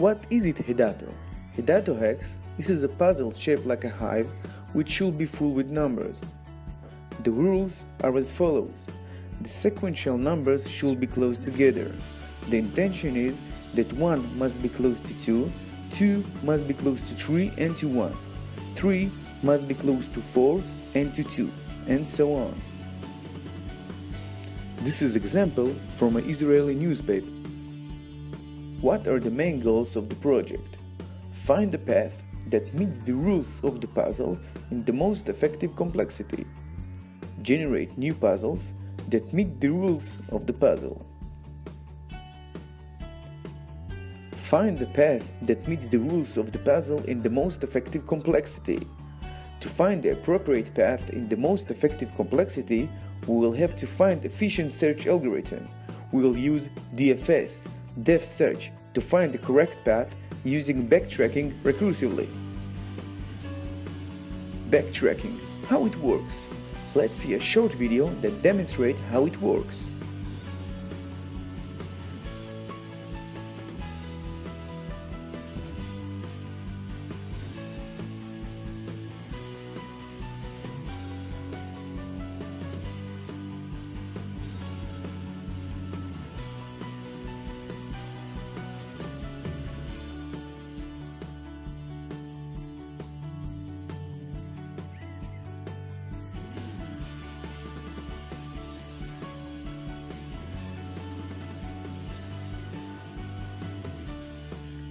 What is it, Hidato? Hidato Hex, this is a puzzle shaped like a hive which should be full with numbers. The rules are as follows. The sequential numbers should be close together. The intention is that 1 must be close to 2, 2 must be close to 3 and to 1, 3 must be close to 4 and to 2, and so on. This is example from an Israeli newspaper. What are the main goals of the project? Find a path that meets the rules of the puzzle in the most effective complexity. Generate new puzzles that meet the rules of the puzzle. Find the path that meets the rules of the puzzle in the most effective complexity. To find the appropriate path in the most effective complexity, we will have to find efficient search algorithm. We will use DFS, depth search, to find the correct path using backtracking recursively. Backtracking, how it works. Let's see a short video that demonstrates how it works.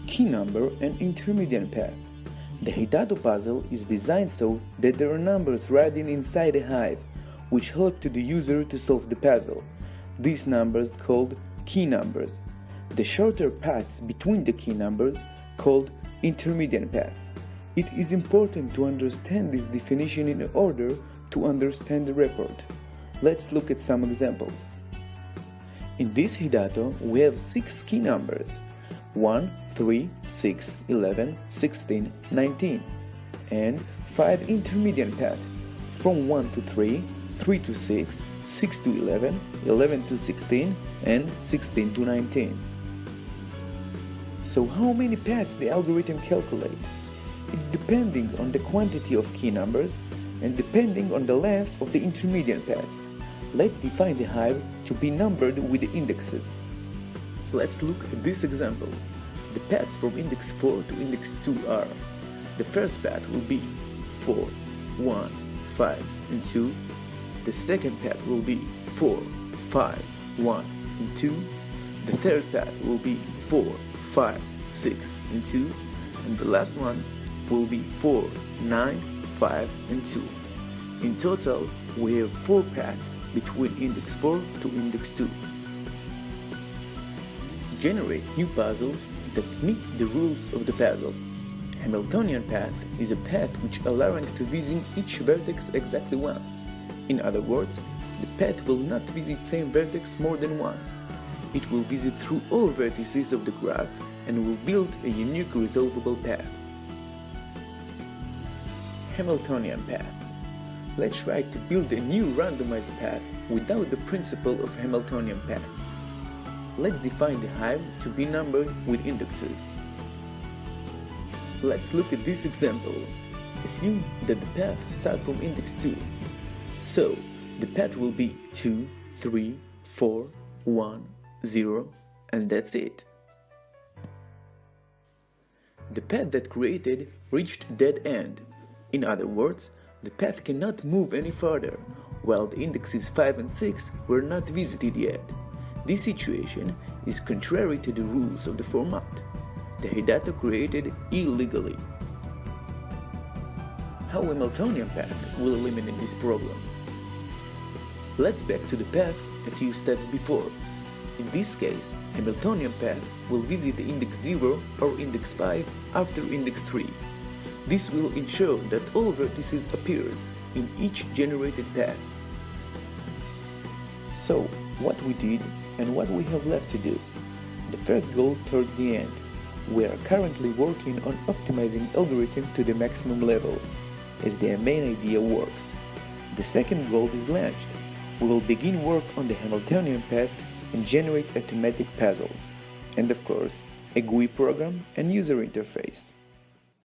Key number and intermediate path. The Hidato puzzle is designed so that there are numbers riding inside a hive, which help to the user to solve the puzzle. These numbers called key numbers. The shorter paths between the key numbers called intermediate paths. It is important to understand this definition in order to understand the report. Let's look at some examples. In this Hidato, we have 6 key numbers: 1, 3, 6, 11, 16, 19, and 5 intermediate paths from 1 to 3, 3 to 6, 6 to 11, 11 to 16, and 16 to 19. So how many paths the algorithm calculate? It depending on the quantity of key numbers and depending on the length of the intermediate paths. Let's define the hive to be numbered with the indexes. Let's look at this example. The paths from index 4 to index 2 are: the first path will be 4, 1, 5, and 2. The second path will be 4, 5, 1, and 2. The third path will be 4, 5, 6, and 2. And the last one will be 4, 9, 5, and 2. In total, we have 4 paths between index 4 to index 2. Generate new puzzles that meet the rules of the puzzle. Hamiltonian path is a path which allowing to visit each vertex exactly once. In other words, the path will not visit same vertex more than once. It will visit through all vertices of the graph and will build a unique resolvable path. Hamiltonian path. Let's try to build a new randomized path without the principle of Hamiltonian path. Let's define the hive to be numbered with indexes. Let's look at this example. Assume that the path starts from index 2. So, the path will be 2, 3, 4, 1, 0, and that's it. The path that created reached dead end. In other words, the path cannot move any further, while the indexes 5 and 6 were not visited yet. This situation is contrary to the rules of the format. The Hidato created illegally. How Hamiltonian path will eliminate this problem? Let's back to the path a few steps before. In this case, Hamiltonian path will visit the index 0 or index 5 after index 3. This will ensure that all vertices appears in each generated path. So, what we did and what we have left to do. The first goal towards the end. We are currently working on optimizing algorithm to the maximum level, as the main idea works. The second goal is launched. We will begin work on the Hamiltonian path and generate automatic puzzles. And of course, a GUI program and user interface.